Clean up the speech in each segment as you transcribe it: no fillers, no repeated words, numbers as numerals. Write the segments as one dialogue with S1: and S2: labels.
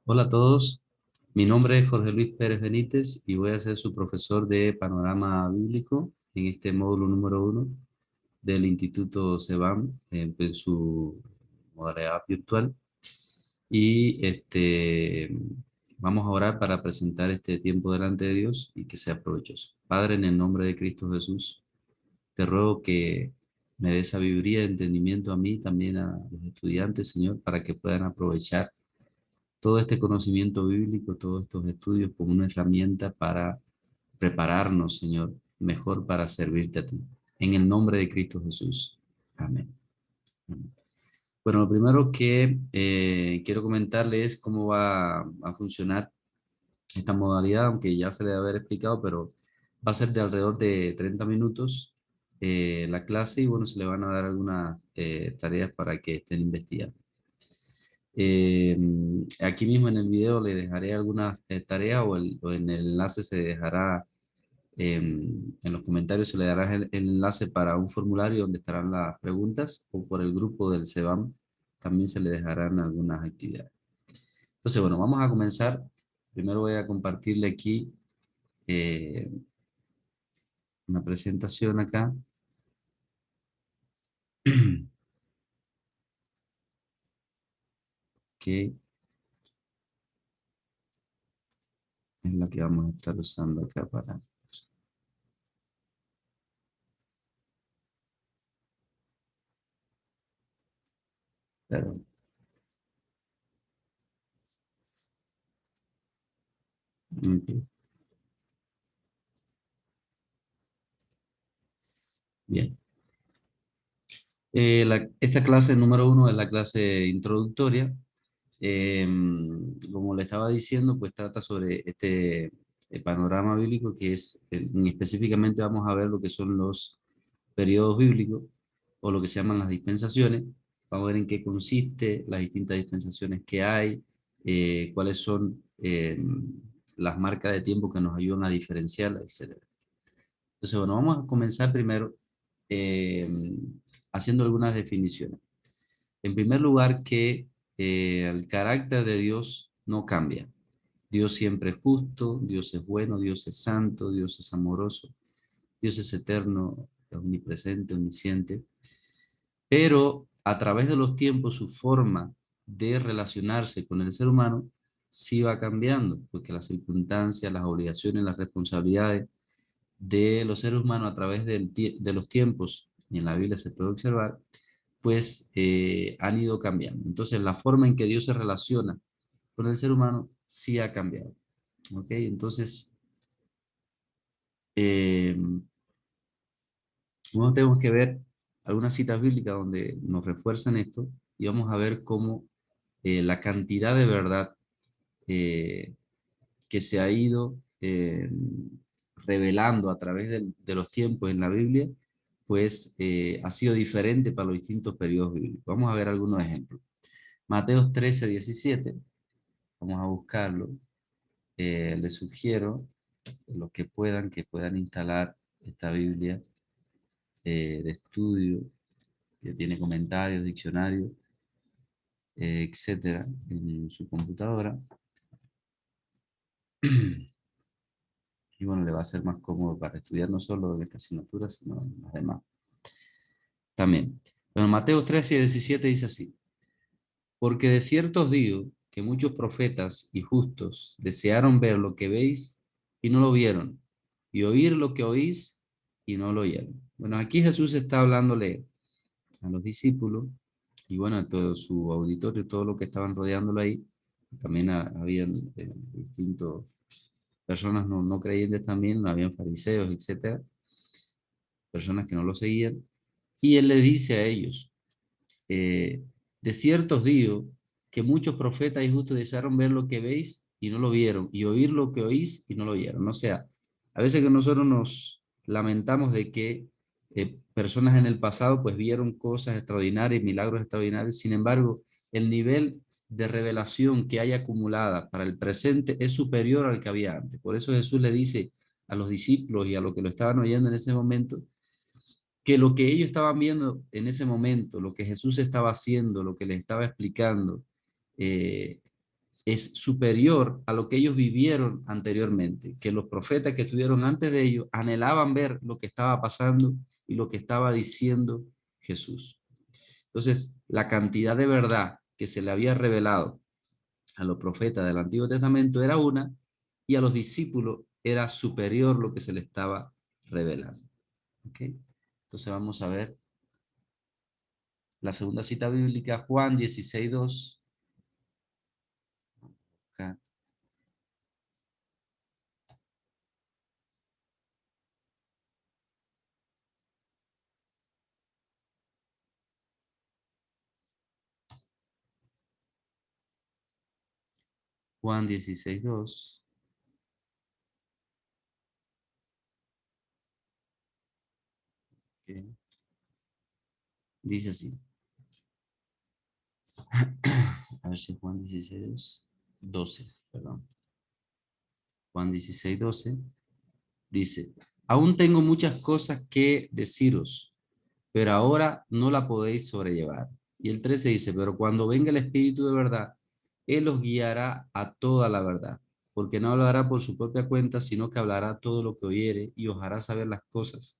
S1: Hola a todos, mi nombre es Jorge Luis Pérez Benítez y voy a ser su profesor de Panorama Bíblico en este módulo número 1 del Instituto CEBAM en su modalidad virtual. Y vamos a orar para presentar este tiempo delante de Dios y que sea provechoso. Padre, en el nombre de Cristo Jesús, te ruego que me des sabiduría y entendimiento a mí, también a los estudiantes, Señor, para que puedan aprovechar todo este conocimiento bíblico, todos estos estudios como una herramienta para prepararnos, Señor, mejor para servirte a ti. En el nombre de Cristo Jesús. Amén. Amén. Bueno, lo primero que quiero comentarles es cómo va a funcionar esta modalidad, aunque ya se le debe haber explicado, pero va a ser de alrededor de 30 minutos la clase y bueno, se le van a dar algunas tareas para que estén investigando. Eh, Aquí mismo en el video le dejaré algunas tareas o en el enlace se dejará, en los comentarios se le dará el enlace para un formulario donde estarán las preguntas o por el grupo del CEBAM también se le dejarán algunas actividades. Entonces, bueno, vamos a comenzar. Primero voy a compartirle aquí eh, una presentación acá. Que es la que vamos a estar usando acá para... Claro. Ok, bien. Esta clase número 1 es la clase introductoria. Eh, Como le estaba diciendo, pues trata sobre este panorama bíblico que es, específicamente vamos a ver lo que son los periodos bíblicos o lo que se llaman las dispensaciones. Vamos a ver en qué consiste, las distintas dispensaciones que hay, cuáles son las marcas de tiempo que nos ayudan a diferenciarlas, etc. Entonces, bueno, vamos a comenzar primero eh, haciendo algunas definiciones. En primer lugar, que el carácter de Dios no cambia. Dios siempre es justo, Dios es bueno, Dios es santo, Dios es amoroso, Dios es eterno, es omnipresente, omnisciente. Pero a través de los tiempos, su forma de relacionarse con el ser humano sí va cambiando, porque las circunstancias, las obligaciones, las responsabilidades de los seres humanos a través de los tiempos, y en la Biblia se puede observar, pues han ido cambiando. Entonces, la forma en que Dios se relaciona con el ser humano sí ha cambiado. ¿Ok? Entonces, eh, bueno, tenemos que ver algunas citas bíblicas donde nos refuerzan esto y vamos a ver cómo la cantidad de verdad eh, que se ha ido revelando a través de los tiempos en la Biblia, pues ha sido diferente para los distintos periodos bíblicos. Vamos a ver algunos ejemplos. Mateo 13:17, vamos a buscarlo. Les sugiero, los que puedan instalar esta Biblia de estudio, que tiene comentarios, diccionarios, etcétera, en su computadora. Y bueno, le va a ser más cómodo para estudiar no solo en esta asignatura, sino en las demás también. Bueno, Mateo 13:17 dice así: porque de cierto os digo que muchos profetas y justos desearon ver lo que veis y no lo vieron, y oír lo que oís y no lo oyeron. Bueno, aquí Jesús está hablándole a los discípulos y bueno, a todo su auditorio, todo lo que estaban rodeándolo ahí. También había distintos personas no creyentes también, habían fariseos, etcétera, personas que no lo seguían. Y él les dice a ellos, de cierto os digo que muchos profetas y justos desearon ver lo que veis y no lo vieron, y oír lo que oís y no lo oyeron. O sea, a veces que nosotros nos lamentamos de que personas en el pasado pues vieron cosas extraordinarias, milagros extraordinarios, sin embargo, el nivel de revelación que hay acumulada para el presente es superior al que había antes. Por eso Jesús le dice a los discípulos y a los que lo estaban oyendo en ese momento, que lo que ellos estaban viendo en ese momento, lo que Jesús estaba haciendo, lo que les estaba explicando, eh, es superior a lo que ellos vivieron anteriormente, que los profetas que estuvieron antes de ellos anhelaban ver lo que estaba pasando y lo que estaba diciendo Jesús. Entonces, la cantidad de verdad que se le había revelado a los profetas del Antiguo Testamento era una, y a los discípulos era superior lo que se le estaba revelando. ¿Okay? Entonces vamos a ver la segunda cita bíblica, Juan 16:2. Acá. Juan 16:2. Okay. Dice así. A ver si Juan 16:12, perdón. Juan 16:12 dice, aún tengo muchas cosas que deciros, pero ahora no la podéis sobrellevar. Y el 13 dice, pero cuando venga el Espíritu de verdad, Él os guiará a toda la verdad, porque no hablará por su propia cuenta, sino que hablará todo lo que oyere y os hará saber las cosas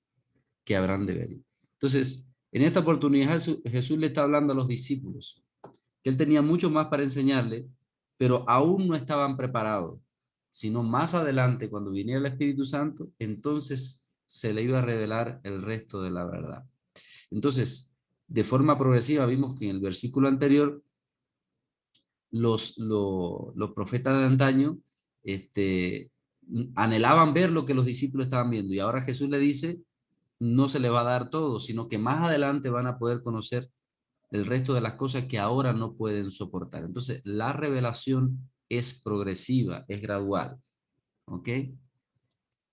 S1: que habrán de ver. Entonces, en esta oportunidad Jesús le está hablando a los discípulos, que Él tenía mucho más para enseñarle, pero aún no estaban preparados, sino más adelante, cuando viniera el Espíritu Santo, entonces se le iba a revelar el resto de la verdad. Entonces, de forma progresiva, vimos que en el versículo anterior, los profetas de antaño anhelaban ver lo que los discípulos estaban viendo, y ahora Jesús le dice, no se le va a dar todo, sino que más adelante van a poder conocer el resto de las cosas que ahora no pueden soportar. Entonces, la revelación es progresiva, es gradual. ¿Ok?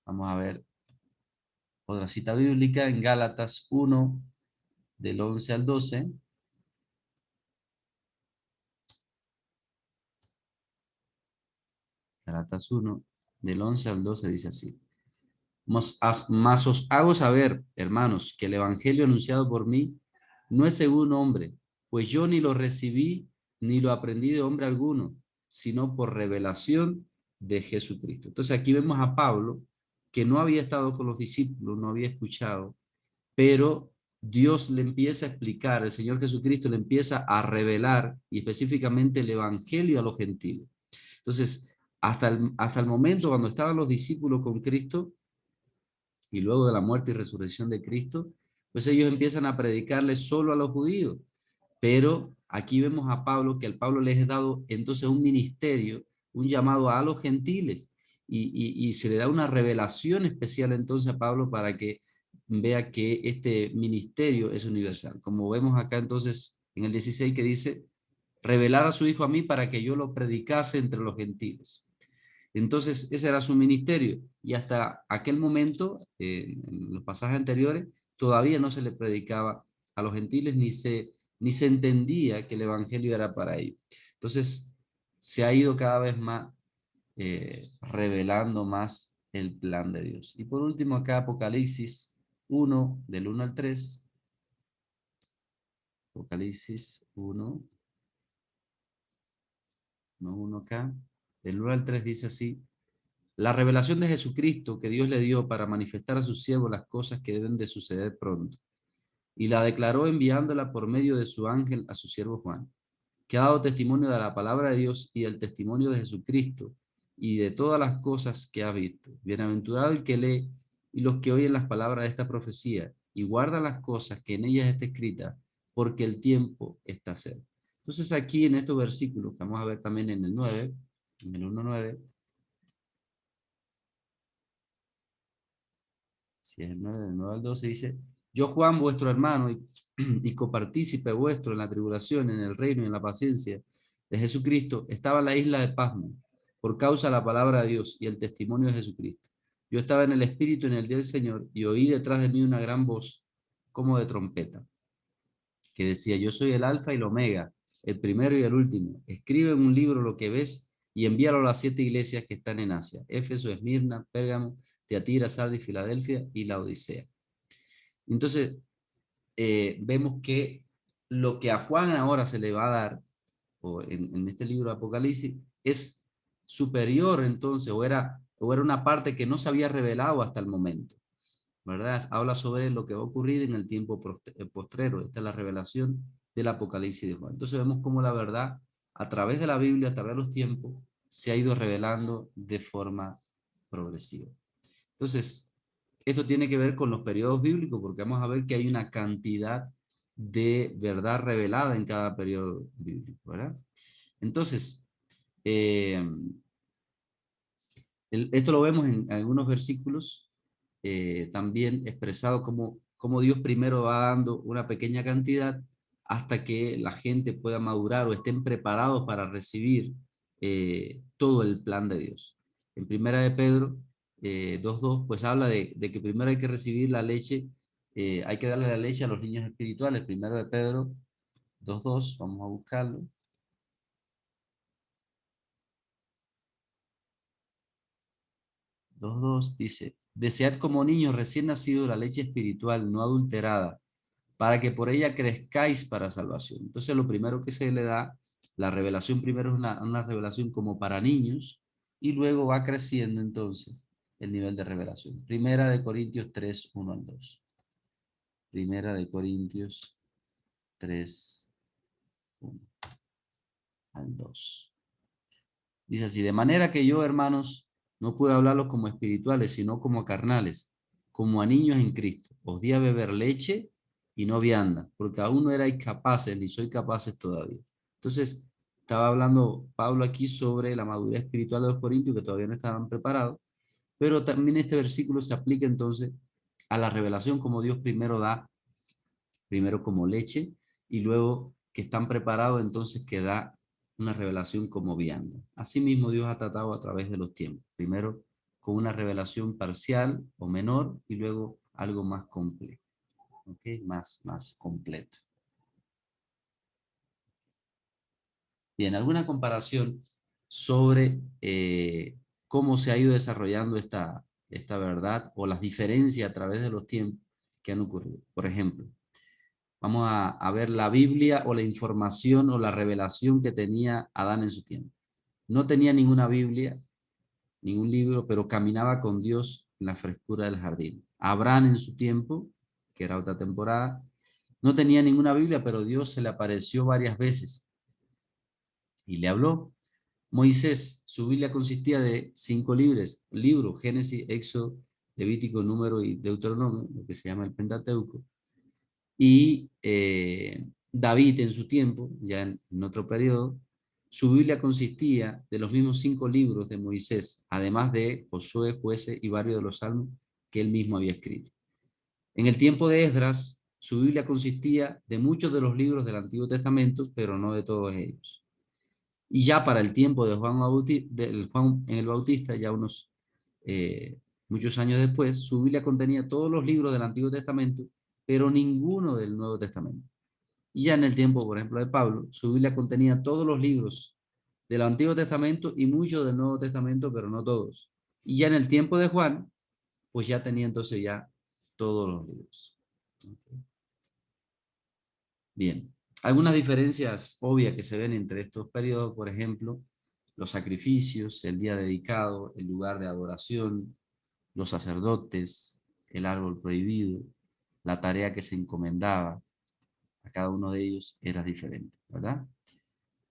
S1: Vamos a ver otra cita bíblica en Gálatas 1, del 11 al 12. Gálatas 1, del 11 al 12 dice así. Mas os hago saber, hermanos, que el evangelio anunciado por mí no es según hombre, pues yo ni lo recibí ni lo aprendí de hombre alguno, sino por revelación de Jesucristo. Entonces aquí vemos a Pablo, que no había estado con los discípulos, no había escuchado, pero Dios le empieza a explicar, el Señor Jesucristo le empieza a revelar, y específicamente el evangelio a los gentiles. Entonces, hasta el momento cuando estaban los discípulos con Cristo, y luego de la muerte y resurrección de Cristo, pues ellos empiezan a predicarle solo a los judíos. Pero aquí vemos a Pablo, que al Pablo les ha dado entonces un ministerio, un llamado a los gentiles, y se le da una revelación especial entonces a Pablo para que vea que este ministerio es universal. Como vemos acá entonces en el 16 que dice, revelar a su Hijo a mí para que yo lo predicase entre los gentiles. Entonces, ese era su ministerio. Y hasta aquel momento, en los pasajes anteriores, todavía no se le predicaba a los gentiles ni se entendía que el evangelio era para ellos. Entonces, se ha ido cada vez más revelando más el plan de Dios. Y por último, acá Apocalipsis 1, del 1 al 3. Apocalipsis 1, no 1 acá, del 1 al 3 dice así. La revelación de Jesucristo que Dios le dio para manifestar a sus siervos las cosas que deben de suceder pronto. Y la declaró enviándola por medio de su ángel a su siervo Juan, que ha dado testimonio de la palabra de Dios y del testimonio de Jesucristo y de todas las cosas que ha visto. Bienaventurado el que lee y los que oyen las palabras de esta profecía y guardan las cosas que en ellas está escrita, porque el tiempo está cerca. Entonces aquí en estos versículos, que vamos a ver también en el 9, en el 1:9, si es el 9, del 9 al 12 dice, yo Juan, vuestro hermano y copartícipe vuestro en la tribulación, en el reino y en la paciencia de Jesucristo, estaba en la isla de Pasmo, por causa de la palabra de Dios y el testimonio de Jesucristo. Yo estaba en el Espíritu en el día del Señor y oí detrás de mí una gran voz, como de trompeta, que decía, yo soy el alfa y el omega, el primero y el último. Escribe en un libro lo que ves y envíalo a las 7 iglesias que están en Asia, Éfeso, Esmirna, Pérgamo, Teatira, Sardis, Filadelfia y la Odisea. Entonces, vemos que lo que a Juan ahora se le va a dar o en este libro de Apocalipsis, es superior entonces, o era una parte que no se había revelado hasta el momento, ¿verdad? Habla sobre lo que va a ocurrir en el tiempo postrero. Esta es la revelación del Apocalipsis de Juan. Entonces vemos cómo la verdad, a través de la Biblia, a través de los tiempos, se ha ido revelando de forma progresiva. Entonces, esto tiene que ver con los periodos bíblicos, porque vamos a ver que hay una cantidad de verdad revelada en cada periodo bíblico, ¿verdad? Entonces, eh, esto lo vemos en algunos versículos, también expresado como Dios primero va dando una pequeña cantidad hasta que la gente pueda madurar o estén preparados para recibir todo el plan de Dios. En Primera de Pedro 2:2, pues habla de que primero hay que recibir la leche, hay que darle la leche a los niños espirituales. Primera de Pedro 2:2, vamos a buscarlo. 2:2 dice, desead como niños recién nacidos la leche espiritual no adulterada, para que por ella crezcáis para salvación. Entonces lo primero que se le da, la revelación primero es una revelación como para niños, y luego va creciendo entonces el nivel de revelación. Primera de Corintios 3, 1 al 2. Primera de Corintios 3, 1 al 2. Dice así, de manera que yo, hermanos, no puedo hablarlos como espirituales, sino como carnales, como a niños en Cristo. Os di a beber leche y no vianda, porque aún no erais capaces, ni sois capaces todavía. Entonces, estaba hablando Pablo aquí sobre la madurez espiritual de los corintios, que todavía no estaban preparados, pero también este versículo se aplica entonces a la revelación como Dios primero da, primero como leche, y luego que están preparados entonces que da una revelación como vianda. Asimismo Dios ha tratado a través de los tiempos, primero con una revelación parcial o menor y luego algo más complejo, ¿okay? Más completo. Bien, ¿alguna comparación sobre cómo se ha ido desarrollando esta verdad o las diferencias a través de los tiempos que han ocurrido? Por ejemplo, vamos a ver la Biblia o la información o la revelación que tenía Adán en su tiempo. No tenía ninguna Biblia, ningún libro, pero caminaba con Dios en la frescura del jardín. Abraham en su tiempo, que era otra temporada, no tenía ninguna Biblia, pero Dios se le apareció varias veces y le habló. Moisés, su Biblia consistía de 5 libros, Génesis, Éxodo, Levítico, Número y Deuteronomio, lo que se llama el Pentateuco. Y David en su tiempo, ya en otro periodo, su Biblia consistía de los mismos 5 libros de Moisés, además de Josué, Jueces y varios de los salmos que él mismo había escrito. En el tiempo de Esdras, su Biblia consistía de muchos de los libros del Antiguo Testamento, pero no de todos ellos. Y ya para el tiempo de Juan en el Bautista, ya eh, muchos años después, su Biblia contenía todos los libros del Antiguo Testamento, pero ninguno del Nuevo Testamento. Y ya en el tiempo, por ejemplo, de Pablo, su Biblia contenía todos los libros del Antiguo Testamento y muchos del Nuevo Testamento, pero no todos. Y ya en el tiempo de Juan, pues ya tenía entonces ya todos los libros. Bien, algunas diferencias obvias que se ven entre estos periodos, por ejemplo, los sacrificios, el día dedicado, el lugar de adoración, los sacerdotes, el árbol prohibido, la tarea que se encomendaba a cada uno de ellos era diferente, ¿verdad?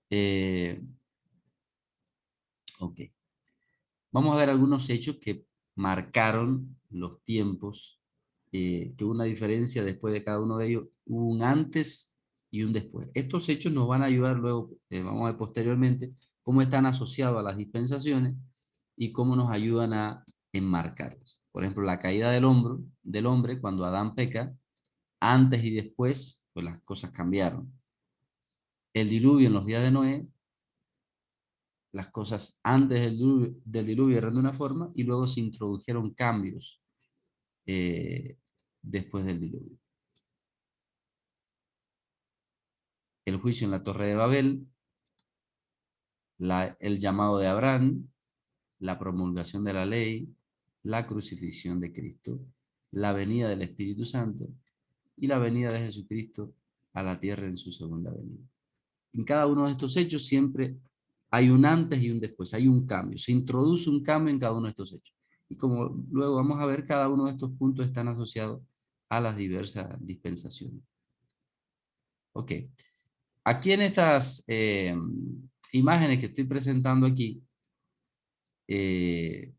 S1: Eh, ok. Vamos a ver algunos hechos que marcaron los tiempos, que hubo una diferencia después de cada uno de ellos, hubo un antes y un después. Estos hechos nos van a ayudar luego, vamos a ver posteriormente, cómo están asociados a las dispensaciones y cómo nos ayudan a enmarcarlas. Por ejemplo, la caída del hombre cuando Adán peca, antes y después, pues las cosas cambiaron. El diluvio en los días de Noé, las cosas antes del diluvio eran de una forma y luego se introdujeron cambios eh, después del diluvio. El juicio en la Torre de Babel, el llamado de Abraham, la promulgación de la ley, la crucifixión de Cristo, la venida del Espíritu Santo y la venida de Jesucristo a la tierra en su segunda venida. en cada uno de estos hechos siempre hay un antes y un después, hay un cambio, se introduce un cambio en cada uno de estos hechos. Y como luego vamos a ver, cada uno de estos puntos están asociados a las diversas dispensaciones. Ok, aquí en estas imágenes que estoy presentando aquí, en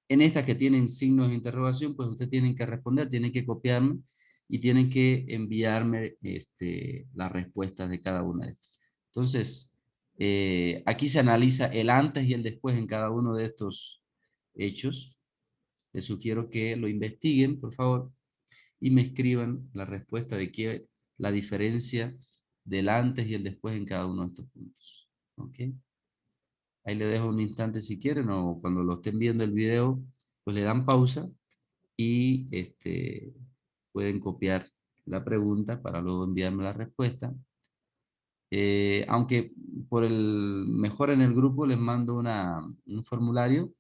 S1: estas que tienen signos de interrogación, pues ustedes tienen que responder, tienen que copiarme y tienen que enviarme las respuestas de cada una de estas. Entonces, aquí se analiza el antes y el después en cada uno de estos hechos. Les sugiero que lo investiguen, por favor, y me escriban la respuesta de qué la diferencia del antes y el después en cada uno de estos puntos. ¿Ok? Ahí le dejo un instante si quieren, o cuando lo estén viendo el video, pues le dan pausa y pueden copiar la pregunta para luego enviarme la respuesta. Aunque por el mejor en el grupo les mando un formulario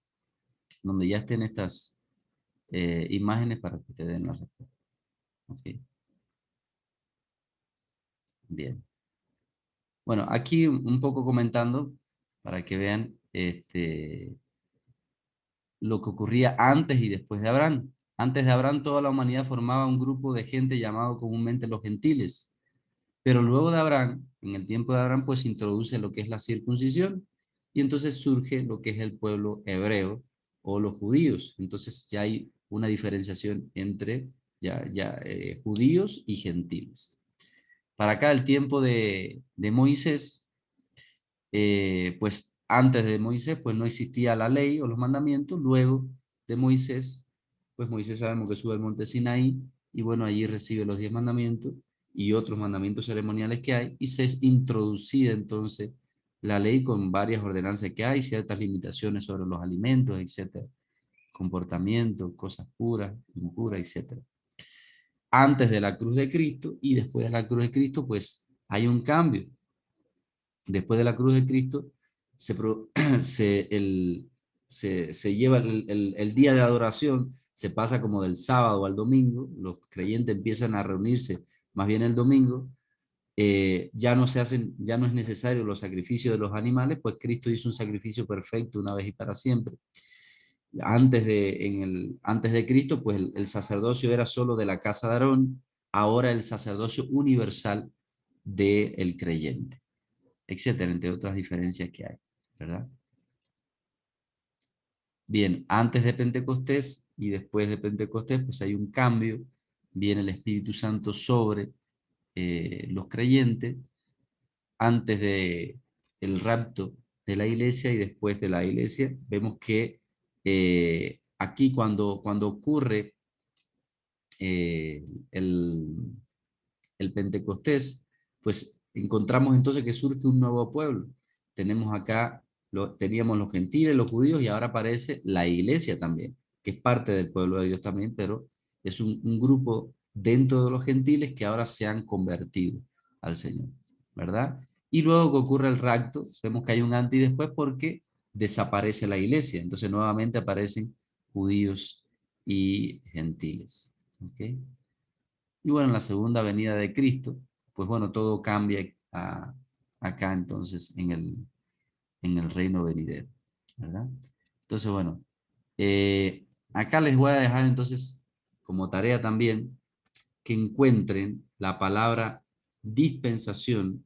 S1: donde ya estén estas imágenes para que te den la respuesta. Okay. Bien. Bueno, aquí un poco comentando para que vean lo que ocurría antes y después de Abraham. Antes de Abraham toda la humanidad formaba un grupo de gente llamado comúnmente los gentiles. Pero luego de Abraham, en el tiempo de Abraham, pues se introduce lo que es la circuncisión y entonces surge lo que es el pueblo hebreo o los judíos. Entonces ya hay una diferenciación entre judíos y gentiles. Para acá el tiempo de Moisés, pues antes de Moisés, pues no existía la ley o los mandamientos. Luego de Moisés, pues Moisés sabemos que sube al monte Sinaí y bueno, allí recibe los 10 mandamientos y otros mandamientos ceremoniales que hay y se es introducida entonces la ley con varias ordenanzas que hay, ciertas limitaciones sobre los alimentos, etcétera, comportamiento, cosas puras, impuras, etcétera. Antes de la cruz de Cristo y después de la cruz de Cristo, pues hay un cambio. Después de la cruz de Cristo, se, se lleva el día de adoración, se pasa como del sábado al domingo, los creyentes empiezan a reunirse más bien el domingo, ya no se hacen, ya no es necesario los sacrificios de los animales, pues Cristo hizo un sacrificio perfecto una vez y para siempre. Antes de Cristo, pues el sacerdocio era solo de la casa de Aarón, ahora el sacerdocio universal del creyente, etcétera, entre otras diferencias que hay, ¿verdad? Bien, antes de Pentecostés y después de Pentecostés, pues hay un cambio, viene el Espíritu Santo sobre los creyentes, antes de el rapto de la iglesia y después de la iglesia, vemos que aquí cuando ocurre eh, el, el Pentecostés, pues encontramos entonces que surge un nuevo pueblo. Tenemos acá, teníamos los gentiles, los judíos, y ahora aparece la iglesia también, que es parte del pueblo de Dios también, pero es un grupo dentro de los gentiles que ahora se han convertido al Señor, ¿verdad? Y luego que ocurre el rapto, vemos que hay un antes y después porque desaparece la iglesia, entonces nuevamente aparecen judíos y gentiles. ¿Okay? Y bueno, en la segunda venida de Cristo, pues bueno, todo cambia acá entonces en el reino venidero, ¿verdad? Entonces, bueno, acá les voy a dejar entonces como tarea también que encuentren la palabra dispensación,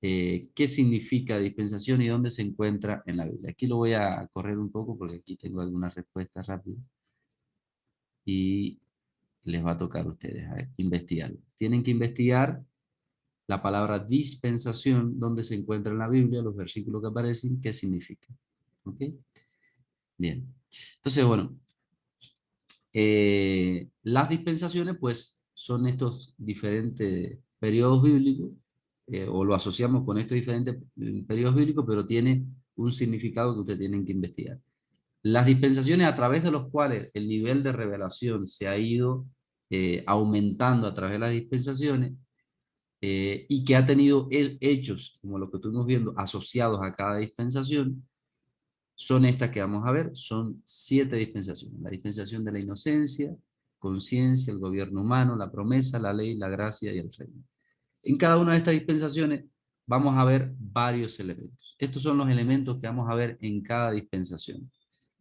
S1: qué significa dispensación y dónde se encuentra en la Biblia. Aquí lo voy a correr un poco porque aquí tengo algunas respuestas rápidas y les va a tocar a ustedes investigarlo. Tienen que investigar la palabra dispensación, donde se encuentra en la Biblia, los versículos que aparecen, qué significa. ¿Ok? Bien. Entonces, bueno, las dispensaciones, pues, son estos diferentes periodos bíblicos, o lo asociamos con estos diferentes periodos bíblicos, pero tiene un significado que ustedes tienen que investigar. Las dispensaciones a través de los cuales el nivel de revelación se ha ido aumentando a través de las dispensaciones, y que ha tenido hechos, como lo que estuvimos viendo, asociados a cada dispensación, son estas que vamos a ver, son 7 dispensaciones. La dispensación de la inocencia, conciencia, el gobierno humano, la promesa, la ley, la gracia y el reino. En cada una de estas dispensaciones vamos a ver varios elementos. Estos son los elementos que vamos a ver en cada dispensación.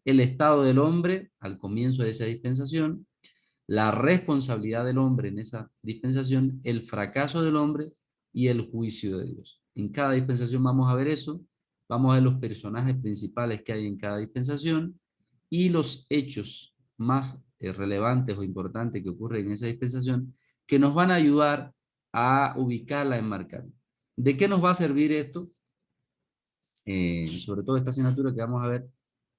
S1: El estado del hombre al comienzo de esa dispensación, la responsabilidad del hombre en esa dispensación, el fracaso del hombre y el juicio de Dios. En cada dispensación vamos a ver eso, vamos a ver los personajes principales que hay en cada dispensación y los hechos más relevantes o importantes que ocurren en esa dispensación que nos van a ayudar a ubicarla, enmarcarla. ¿De qué nos va a servir esto? Sobre todo esta asignatura que vamos a ver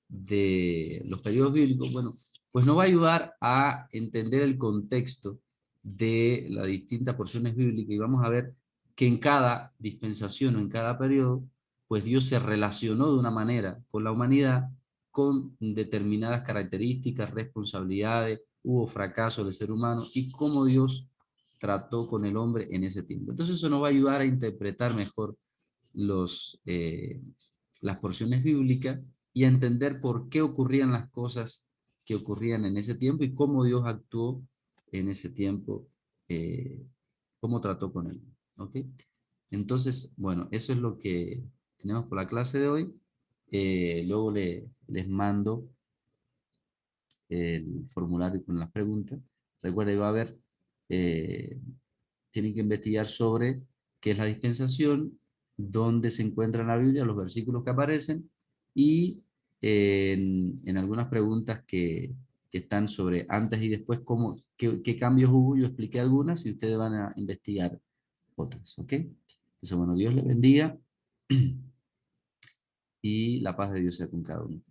S1: de los periodos bíblicos, bueno, pues nos va a ayudar a entender el contexto de las distintas porciones bíblicas y vamos a ver que en cada dispensación o en cada periodo, pues Dios se relacionó de una manera con la humanidad con determinadas características, responsabilidades, hubo fracaso del ser humano y cómo Dios trató con el hombre en ese tiempo. Entonces eso nos va a ayudar a interpretar mejor los, las porciones bíblicas y a entender por qué ocurrían las cosas que ocurrían en ese tiempo y cómo Dios actuó en ese tiempo, cómo trató con él. ¿Ok? Entonces, bueno, eso es lo que tenemos por la clase de hoy. Luego les mando el formulario con las preguntas. Recuerden, va a haber, eh, tienen que investigar sobre qué es la dispensación, dónde se encuentra en la Biblia, los versículos que aparecen y en algunas preguntas que están sobre antes y después, qué cambios hubo. Yo expliqué algunas y ustedes van a investigar otras, ¿ok? Entonces, bueno, Dios les bendiga y la paz de Dios sea con cada uno.